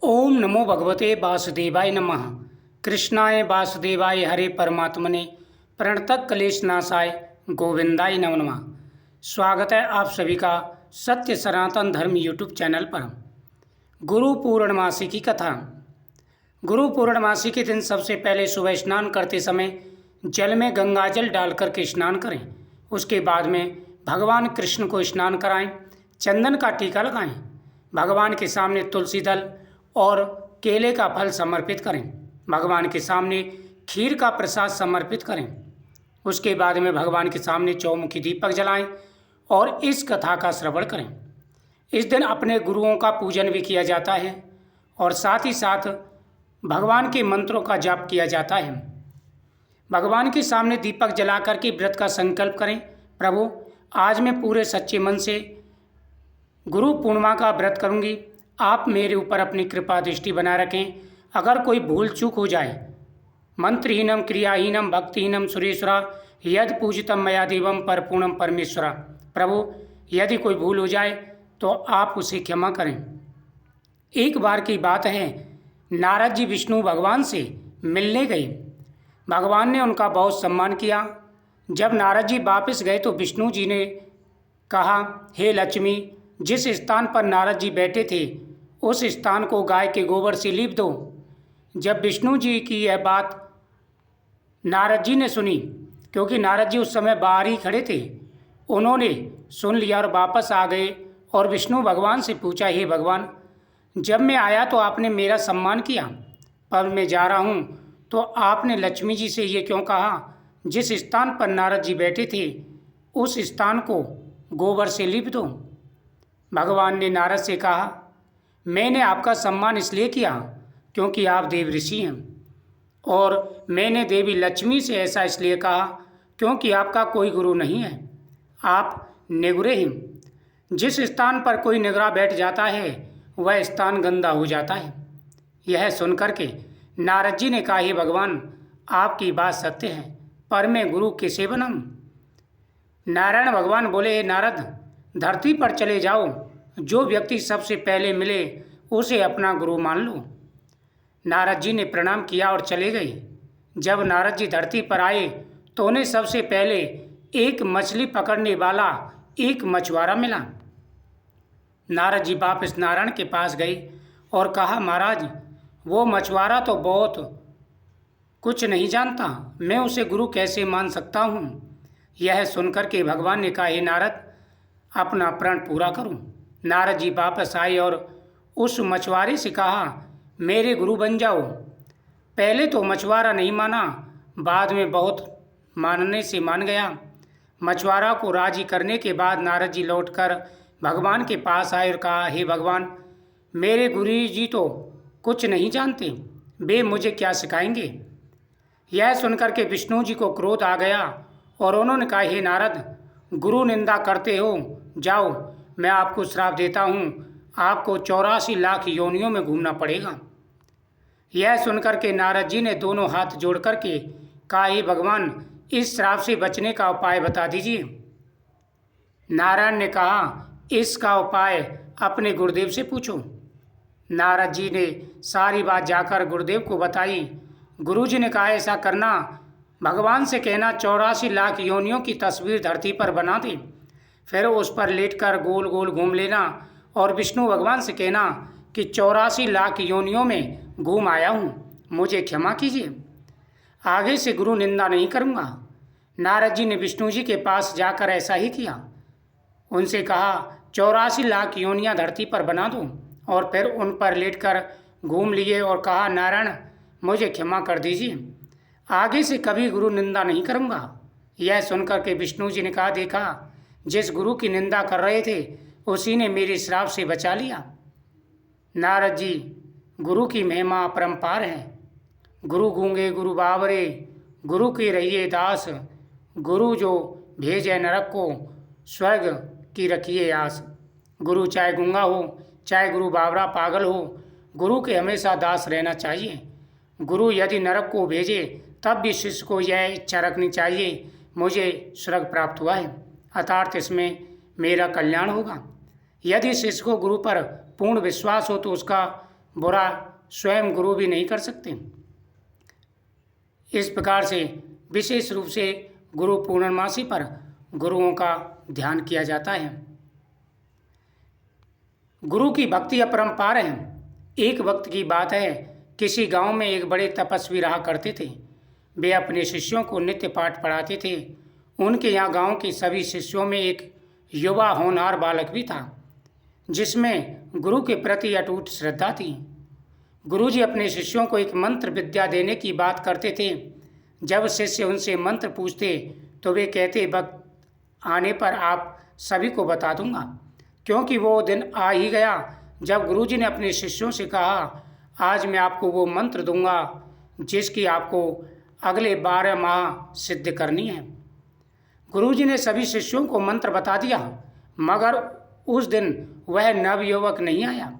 ओम नमो भगवते वासुदेवाय नमः। कृष्णाय वासुदेवाय हरे परमात्मने प्रणतक क्लेशनाशाय गोविंदाय नमो नमः। स्वागत है आप सभी का सत्य सनातन धर्म यूट्यूब चैनल पर। गुरु पूर्णमासी की कथा। गुरु पूर्णमासी के दिन सबसे पहले सुबह स्नान करते समय जल में गंगा जल डालकर के स्नान करें। उसके बाद में भगवान कृष्ण को स्नान कराएं, चंदन का टीका लगाएं, भगवान के सामने तुलसी दल और केले का फल समर्पित करें, भगवान के सामने खीर का प्रसाद समर्पित करें। उसके बाद में भगवान के सामने चौमुखी दीपक जलाएं और इस कथा का श्रवण करें। इस दिन अपने गुरुओं का पूजन भी किया जाता है और साथ ही साथ भगवान के मंत्रों का जाप किया जाता है। भगवान के सामने दीपक जला करके व्रत का संकल्प करें। प्रभु, आज मैं पूरे सच्चे मन से गुरु पूर्णिमा का व्रत करूंगी। आप मेरे ऊपर अपनी कृपा दृष्टि बनाए रखें। अगर कोई भूल चूक हो जाए, मंत्रहीनम क्रियाहीनम भक्तिहीनम सुरेश्वरा यद पूजितम मया देवम परपूर्णम परमेश्वरा। प्रभु, यदि कोई भूल हो जाए तो आप उसे क्षमा करें। एक बार की बात है, नारद जी विष्णु भगवान से मिलने गए। भगवान ने उनका बहुत सम्मान किया। जब नारद जी वापस गए तो विष्णु जी ने कहा, हे लक्ष्मी, जिस स्थान पर नारद जी बैठे थे उस स्थान को गाय के गोबर से लीप दो। जब विष्णु जी की यह बात नारद जी ने सुनी, क्योंकि नारद जी उस समय बाहर ही खड़े थे, उन्होंने सुन लिया और वापस आ गए और विष्णु भगवान से पूछा, हे भगवान, जब मैं आया तो आपने मेरा सम्मान किया, पर मैं जा रहा हूँ तो आपने लक्ष्मी जी से ये क्यों कहा, जिस स्थान पर नारद जी बैठे थे उस स्थान को गोबर से लीप दो। भगवान ने नारद से कहा, मैंने आपका सम्मान इसलिए किया क्योंकि आप देव ऋषि हैं, और मैंने देवी लक्ष्मी से ऐसा इसलिए कहा क्योंकि आपका कोई गुरु नहीं है, आप निगुरे हैं। जिस स्थान पर कोई निगरा बैठ जाता है वह स्थान गंदा हो जाता है। यह सुनकर के नारद जी ने कहा, हे भगवान, आपकी बात सत्य है, पर मैं गुरु किसे बनाऊं। नारायण भगवान बोले, हे नारद, धरती पर चले जाओ, जो व्यक्ति सबसे पहले मिले उसे अपना गुरु मान लो। नारद जी ने प्रणाम किया और चले गए। जब नारद जी धरती पर आए तो उन्हें सबसे पहले एक मछली पकड़ने वाला एक मछुआरा मिला। नारद जी वापस नारायण के पास गए और कहा, महाराज, वो मछुआरा तो बहुत कुछ नहीं जानता, मैं उसे गुरु कैसे मान सकता हूँ। यह सुनकर के भगवान ने कहा, हे नारद, अपना प्रण पूरा करो। नारद जी वापस आए और उस मछुआरे से कहा, मेरे गुरु बन जाओ। पहले तो मछुआरा नहीं माना, बाद में बहुत मानने से मान गया। मछुआरा को राजी करने के बाद नारद जी लौटकर भगवान के पास आए और कहा, हे भगवान, मेरे गुरु जी तो कुछ नहीं जानते, वे मुझे क्या सिखाएंगे। यह सुनकर के विष्णु जी को क्रोध आ गया और उन्होंने कहा, हे नारद, गुरु निंदा करते हो, जाओ, मैं आपको श्राप देता हूँ, आपको 84 लाख योनियों में घूमना पड़ेगा। यह सुनकर के नारद जी ने दोनों हाथ जोड़ करके कहा, हे भगवान, इस श्राप से बचने का उपाय बता दीजिए। नारायण ने कहा, इसका उपाय अपने गुरुदेव से पूछो। नारद जी ने सारी बात जाकर गुरुदेव को बताई। गुरुजी ने कहा, ऐसा करना, भगवान से कहना 84 लाख योनियों की तस्वीर धरती पर बना दे, फिर उस पर लेटकर गोल गोल घूम लेना और विष्णु भगवान से कहना कि 84 लाख योनियों में घूम आया हूँ, मुझे क्षमा कीजिए, आगे से गुरु निंदा नहीं करूँगा। नारद जी ने विष्णु जी के पास जाकर ऐसा ही किया। उनसे कहा, 84 लाख योनियाँ धरती पर बना दो, और फिर उन पर लेटकर घूम लिए और कहा, नारायण, मुझे क्षमा कर दीजिए, आगे से कभी गुरु निंदा नहीं करूँगा। यह सुनकर के विष्णु जी ने कहा, देखा, जिस गुरु की निंदा कर रहे थे उसी ने मेरे श्राप से बचा लिया। नारद जी, गुरु की महिमा अपरंपार है। गुरु गूंगे गुरु बावरे, गुरु के रहिए दास, गुरु जो भेजे नरक को, स्वर्ग की रखिए आस। गुरु चाहे गूंगा हो, चाहे गुरु बावरा पागल हो, गुरु के हमेशा दास रहना चाहिए। गुरु यदि नरक को भेजे तब भी शिष्य को यह इच्छा रखनी चाहिए, मुझे स्वर्ग प्राप्त हुआ है, अर्थात इसमें मेरा कल्याण होगा। यदि शिष्य को गुरु पर पूर्ण विश्वास हो तो उसका बुरा स्वयं गुरु भी नहीं कर सकते। इस प्रकार से विशेष रूप से गुरु पूर्णमासी पर गुरुओं का ध्यान किया जाता है। गुरु की भक्ति अपरंपार है। एक वक्त की बात है, किसी गांव में एक बड़े तपस्वी रहा करते थे। वे अपने शिष्यों को नित्य पाठ पढ़ाते थे। उनके यहाँ गांव के सभी शिष्यों में एक युवा होनहार बालक भी था, जिसमें गुरु के प्रति अटूट श्रद्धा थी। गुरुजी अपने शिष्यों को एक मंत्र विद्या देने की बात करते थे। जब शिष्य उनसे मंत्र पूछते तो वे कहते, वक्त आने पर आप सभी को बता दूंगा। क्योंकि वो दिन आ ही गया जब गुरुजी ने अपने शिष्यों से कहा, आज मैं आपको वो मंत्र दूंगा जिसकी आपको अगले 12 माह सिद्ध करनी है। गुरुजी ने सभी शिष्यों को मंत्र बता दिया, मगर उस दिन वह नवयुवक नहीं आया।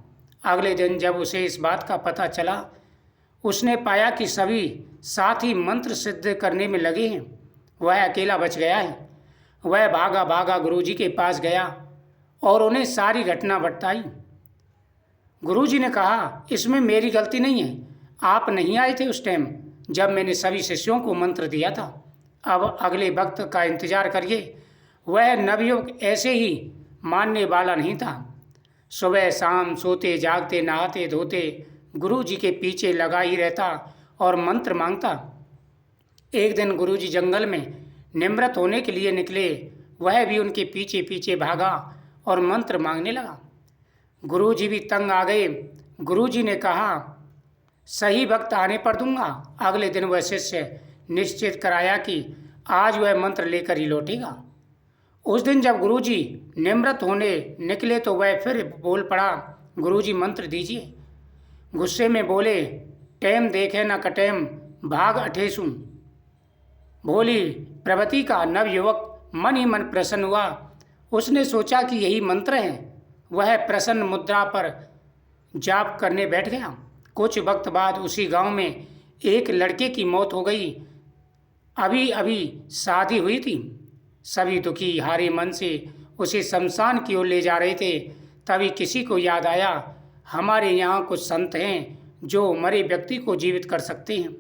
अगले दिन जब उसे इस बात का पता चला, उसने पाया कि सभी साथी मंत्र सिद्ध करने में लगे हैं, वह अकेला बच गया है। वह भागा भागा गुरुजी के पास गया और उन्हें सारी घटना बताई। गुरुजी ने कहा, इसमें मेरी गलती नहीं है। आप नहीं आए थे उस टाइम जब मैंने सभी शिष्यों को मंत्र दिया था। अब अगले वक्त का इंतजार करिए। वह नवयुवक ऐसे ही मानने वाला नहीं था। सुबह शाम सोते जागते नहाते धोते गुरुजी के पीछे लगा ही रहता और मंत्र मांगता। एक दिन गुरुजी जंगल में निमृत होने के लिए निकले। वह भी उनके पीछे पीछे भागा और मंत्र मांगने लगा। गुरुजी भी तंग आ गए। गुरुजी ने कहा, सही वक्त आने पर दूंगा। अगले दिन वह शिष्य निश्चित कराया कि आज वह मंत्र लेकर ही लौटेगा। उस दिन जब गुरुजी निमृत होने निकले तो वह फिर बोल पड़ा, गुरुजी मंत्र दीजिए। गुस्से में बोले, टेम देखे न कटेम भाग अठेसु। भोली प्रवृत्ति का नवयुवक मन ही मन प्रसन्न हुआ। उसने सोचा कि यही मंत्र है। वह प्रसन्न मुद्रा पर जाप करने बैठ गया। कुछ वक्त बाद उसी गांव में एक लड़के की मौत हो गई। अभी अभी शादी हुई थी। सभी दुखी हारे मन से उसे शमशान की ओर ले जा रहे थे। तभी किसी को याद आया, हमारे यहाँ कुछ संत हैं जो मरे व्यक्ति को जीवित कर सकते हैं।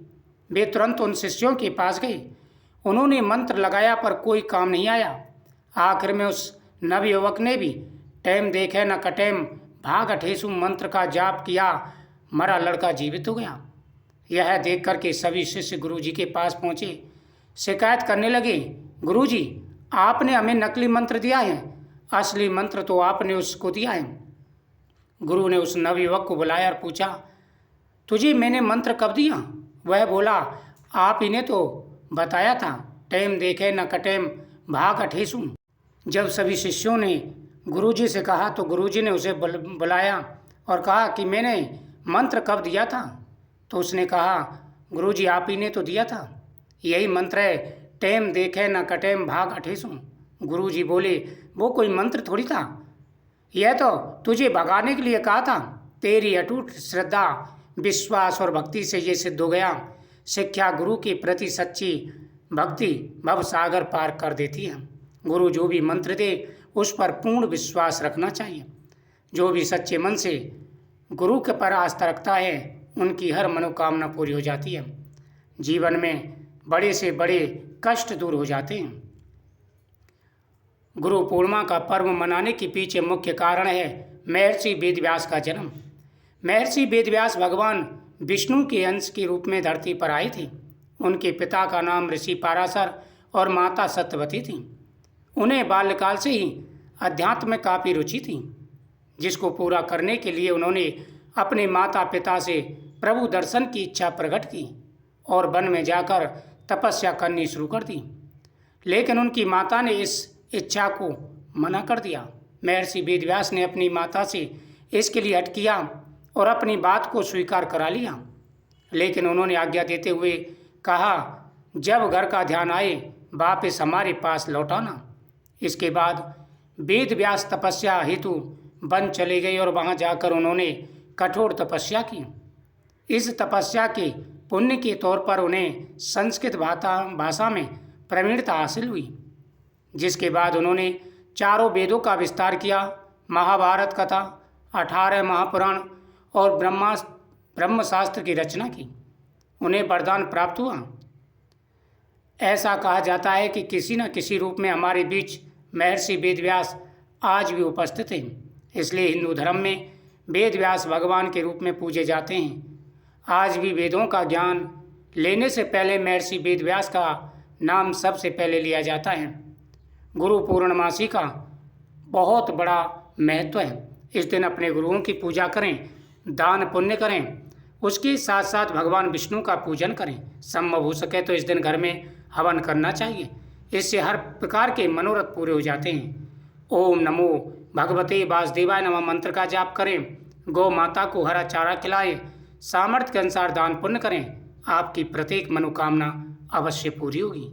वे तुरंत उन शिष्यों के पास गए। उन्होंने मंत्र लगाया पर कोई काम नहीं आया। आखिर में उस नवयुवक ने भी टैम देखे न कटेम भाग अठेसु मंत्र का जाप किया। मरा लड़का जीवित हो गया। यह देख करके सभी शिष्य गुरुजी के पास पहुँचे। शिकायत करने लगे, गुरुजी आपने हमें नकली मंत्र दिया है, असली मंत्र तो आपने उसको दिया है। गुरु ने उस नवयुवक को बुलाया और पूछा, तुझे मैंने मंत्र कब दिया? वह बोला, आप ही ने तो बताया था, टैम देखे न कटेम भाग अठेसु। जब सभी शिष्यों ने गुरुजी से कहा तो गुरुजी ने उसे बुलाया और कहा कि मैंने मंत्र कब दिया था? तो उसने कहा, गुरुजी आप ही ने तो दिया था, यही मंत्र है, टैम देखे न कटेम भाग अठेसु। गुरुजी बोले, वो कोई मंत्र थोड़ी था, यह तो तुझे भगाने के लिए कहा था। तेरी अटूट श्रद्धा विश्वास और भक्ति से ये सिद्ध हो गया। शिक्षा गुरु के प्रति सच्ची भक्ति भव सागर पार कर देती है। गुरु जो भी मंत्र दे उस पर पूर्ण विश्वास रखना चाहिए। जो भी सच्चे मन से गुरु के पर आस्था रखता है उनकी हर मनोकामना पूरी हो जाती है। जीवन में बड़े से बड़े कष्ट दूर हो जाते हैं। गुरु पूर्णिमा का पर्व मनाने के पीछे मुख्य कारण है महर्षि वेदव्यास का जन्म। महर्षि वेदव्यास भगवान विष्णु के अंश के रूप में धरती पर आए थे। उनके पिता का नाम ऋषि पाराशर और माता सत्यवती थी। उन्हें बाल्यकाल से ही अध्यात्म में काफ़ी रुचि थी, जिसको पूरा करने के लिए उन्होंने अपने माता पिता से प्रभु दर्शन की इच्छा प्रकट की और वन में जाकर तपस्या करनी शुरू कर दी। लेकिन उनकी माता ने इस इच्छा को मना कर दिया। महर्षि वेदव्यास ने अपनी माता से इसके लिए हट किया और अपनी बात को स्वीकार करा लिया। लेकिन उन्होंने आज्ञा देते हुए कहा, जब घर का ध्यान आए वापस हमारे पास लौटाना। इसके बाद वेदव्यास तपस्या हेतु वन चले गए और वहां जाकर उन्होंने कठोर तपस्या की। इस तपस्या के पुण्य के तौर पर उन्हें संस्कृत भाषा में प्रवीणता हासिल हुई, जिसके बाद उन्होंने चारों वेदों का विस्तार किया। महाभारत कथा, 18 महापुराण और ब्रह्मशास्त्र की रचना की, उन्हें वरदान प्राप्त हुआ। ऐसा कहा जाता है कि किसी न किसी रूप में हमारे बीच महर्षि वेदव्यास आज भी उपस्थित हैं। इसलिए हिंदू धर्म में वेदव्यास भगवान के रूप में पूजे जाते हैं। आज भी वेदों का ज्ञान लेने से पहले महर्षि वेदव्यास का नाम सबसे पहले लिया जाता है। गुरु पूर्णमासी का बहुत बड़ा महत्व है। इस दिन अपने गुरुओं की पूजा करें, दान पुण्य करें, उसके साथ साथ भगवान विष्णु का पूजन करें। संभव हो सके तो इस दिन घर में हवन करना चाहिए। इससे हर प्रकार के मनोरथ पूरे हो जाते हैं। ओम नमो भगवते वासुदेवाय नमः मंत्र का जाप करें। गौ माता को हरा चारा खिलाएं। सामर्थ्य के अनुसार दान पुण्य करें। आपकी प्रत्येक मनोकामना अवश्य पूरी होगी।